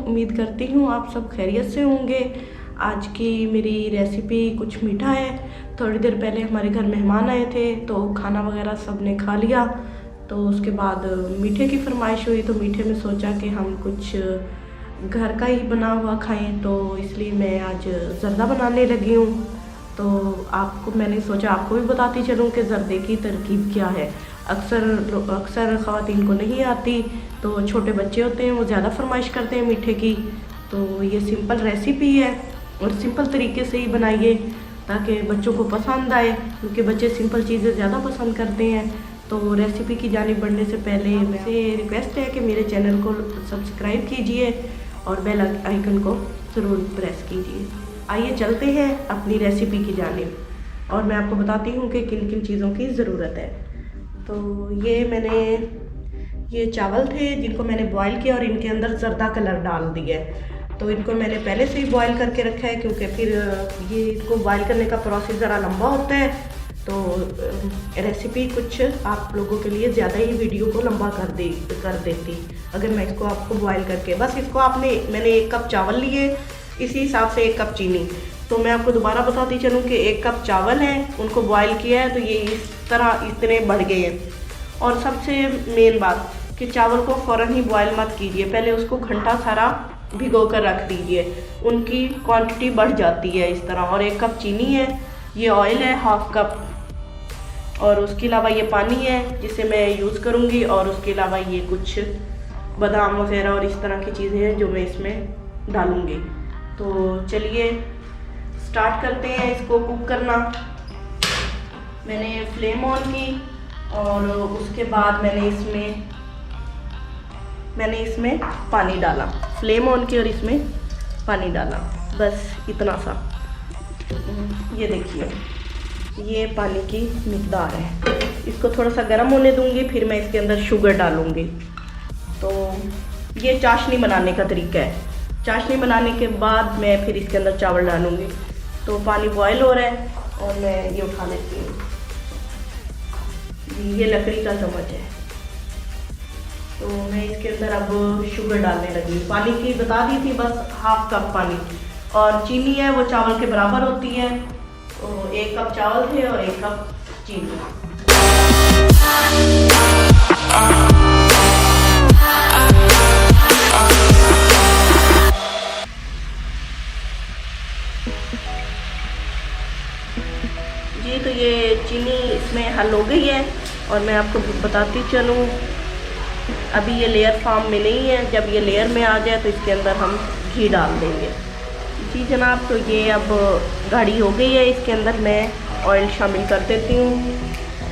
उम्मीद करती हूँ आप सब खैरियत से होंगे। आज की मेरी रेसिपी कुछ मीठा है। थोड़ी देर पहले हमारे घर मेहमान आए थे तो खाना वगैरह सब ने खा लिया, तो उसके बाद मीठे की फरमाइश हुई, तो मीठे में सोचा कि हम कुछ घर का ही बना हुआ खाएं, तो इसलिए मैं आज ज़र्दा बनाने लगी हूँ। तो आपको मैंने सोचा आपको भी बताती चलूँ कि ज़र्दे की तरकीब क्या है। अक्सर ख़वातीन को नहीं आती, तो छोटे बच्चे होते हैं वो ज़्यादा फरमाइश करते हैं मीठे की। तो ये सिंपल रेसिपी है और सिंपल तरीके से ही बनाइए ताकि बच्चों को पसंद आए, क्योंकि बच्चे सिंपल चीज़ें ज़्यादा पसंद करते हैं। तो रेसिपी की जानिब बढ़ने से पहले मुझसे रिक्वेस्ट है कि मेरे चैनल को सब्सक्राइब कीजिए और बेल आइकन को ज़रूर प्रेस कीजिए। आइए चलते हैं अपनी रेसिपी की जानिब और मैं आपको बताती हूँ कि किन किन चीज़ों की ज़रूरत है। तो ये चावल थे जिनको मैंने बॉईल किया और इनके अंदर ज़र्दा कलर डाल दिया है। तो इनको मैंने पहले से ही बॉईल करके रखा है, क्योंकि फिर ये इनको बॉईल करने का प्रोसेस ज़रा लंबा होता है, तो रेसिपी कुछ आप लोगों के लिए ज़्यादा ही वीडियो को लंबा कर देती अगर मैं इसको आपको बॉईल करके। बस इसको मैंने 1 कप चावल लिए, इसी हिसाब से 1 कप चीनी। तो मैं आपको दोबारा बताती चलूँ कि 1 कप चावल हैं, उनको बॉईल किया है तो ये इस तरह इतने बढ़ गए हैं। और सबसे मेन बात कि चावल को फ़ौरन ही बॉईल मत कीजिए, पहले उसको घंटा सारा भिगो कर रख दीजिए, उनकी क्वांटिटी बढ़ जाती है इस तरह। और 1 कप चीनी है, ये ऑयल है 1/2 कप, और उसके अलावा ये पानी है जिसे मैं यूज़ करूँगी, और उसके अलावा ये कुछ बादाम वगैरह और इस तरह की चीज़ें हैं जो मैं इसमें डालूँगी। तो चलिए स्टार्ट करते हैं इसको कुक करना। मैंने फ्लेम ऑन की और उसके बाद मैंने इसमें पानी डाला। फ्लेम ऑन की और इसमें पानी डाला, बस इतना सा। ये देखिए ये पानी की मिकदार है। इसको थोड़ा सा गर्म होने दूंगी, फिर मैं इसके अंदर शुगर डालूंगी। तो ये चाशनी बनाने का तरीका है। चाशनी बनाने के बाद मैं फिर इसके अंदर चावल डालूंगी। तो पानी बॉयल हो रहा है और मैं ये उठा लेती हूँ। ये लकड़ी का चम्मच है, तो मैं इसके अंदर अब शुगर डालने लगी। पानी की बता दी थी, बस 1/2 कप पानी, और चीनी है वो चावल के बराबर होती है। तो 1 कप चावल थे और 1 कप चीनी। जी तो ये चीनी इसमें हल हो गई है, और मैं आपको बताती चलूँ अभी ये लेयर फॉर्म में नहीं है। जब ये लेयर में आ जाए तो इसके अंदर हम घी डाल देंगे। जी जनाब, तो ये अब गाढ़ी हो गई है, इसके अंदर मैं ऑयल शामिल कर देती हूँ।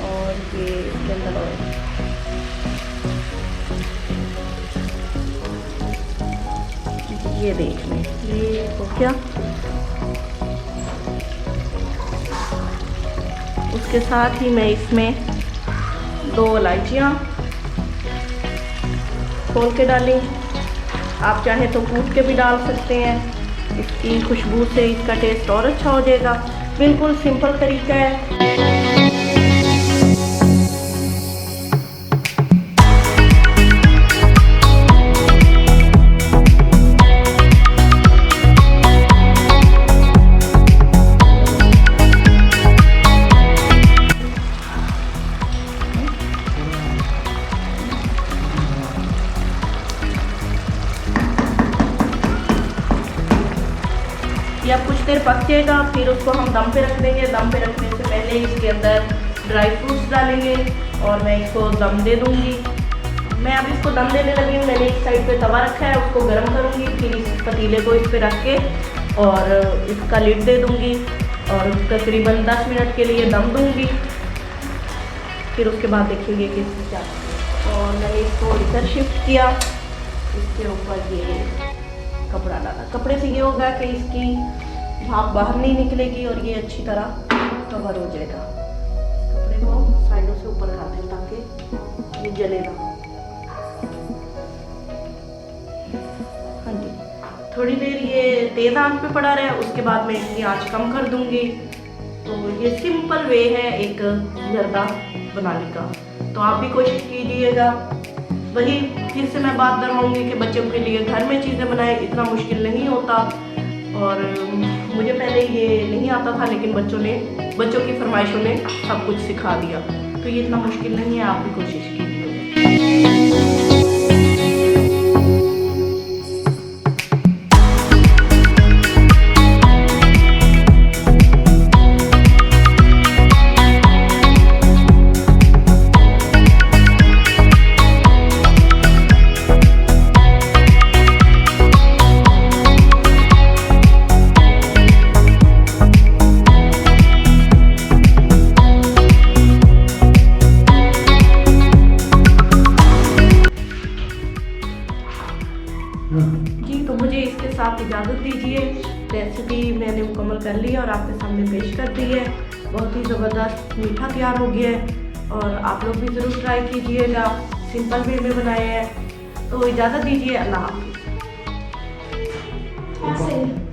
और ये इसके अंदर ऑयल, ये देख लें, ये हो गया। उसके साथ ही मैं इसमें 2 इलायचियाँ खोल के डाली। आप चाहे तो कूट के भी डाल सकते हैं, इसकी खुशबू से इसका टेस्ट और अच्छा हो जाएगा। बिल्कुल सिंपल तरीका है। या कुछ देर पक जाएगा, फिर उसको हम दम पे रख देंगे। दम पे रखने से पहले इसके अंदर ड्राई फ्रूट्स डालेंगे और मैं इसको दम दे दूँगी। मैं अब इसको दम देने लगी हूँ। मैंने एक साइड पे तवा रखा है, उसको गर्म करूँगी, फिर इस पतीले को इस पे रख के और इसका लिड दे दूँगी और तकरीबन 10 मिनट के लिए दम दूँगी। फिर उसके बाद देखेंगे कि क्या। और मैंने इसको इधर शिफ्ट किया, इसके ऊपर ये कपड़ा डाला। कपड़े से ये होगा कि इसकी भाप बाहर नहीं निकलेगी और ये अच्छी तरह कवर हो जाएगा। कपड़े को साइडों से ऊपर कर दें ताकि ये जले ना। हाँ जी, थोड़ी देर ये तेज़ आंच पे पड़ा रहा, उसके बाद मैं इसकी आंच कम कर दूंगी। तो ये सिंपल वे है एक ज़र्दा बनाने का, तो आप भी कोशिश कीजिएगा। वही फिर से मैं बात दोहराऊंगी कि बच्चों के लिए घर में चीज़ें बनाएं, इतना मुश्किल नहीं होता। और मुझे पहले ये नहीं आता था, लेकिन बच्चों की फरमाइशों ने सब कुछ सिखा दिया। तो ये इतना मुश्किल नहीं है, आप भी कोशिश कीजिए। जी, तो मुझे इसके साथ इजाज़त दीजिए। रेसिपी मैंने मुकम्मल कर ली है और आपके सामने पेश कर दी है। बहुत ही ज़बरदस्त मीठा तैयार हो गया है और आप लोग भी ज़रूर ट्राई कीजिएगा। सिंपल वे में बनाए हैं। तो इजाज़त दीजिए, अल्लाह हाफ़िज़।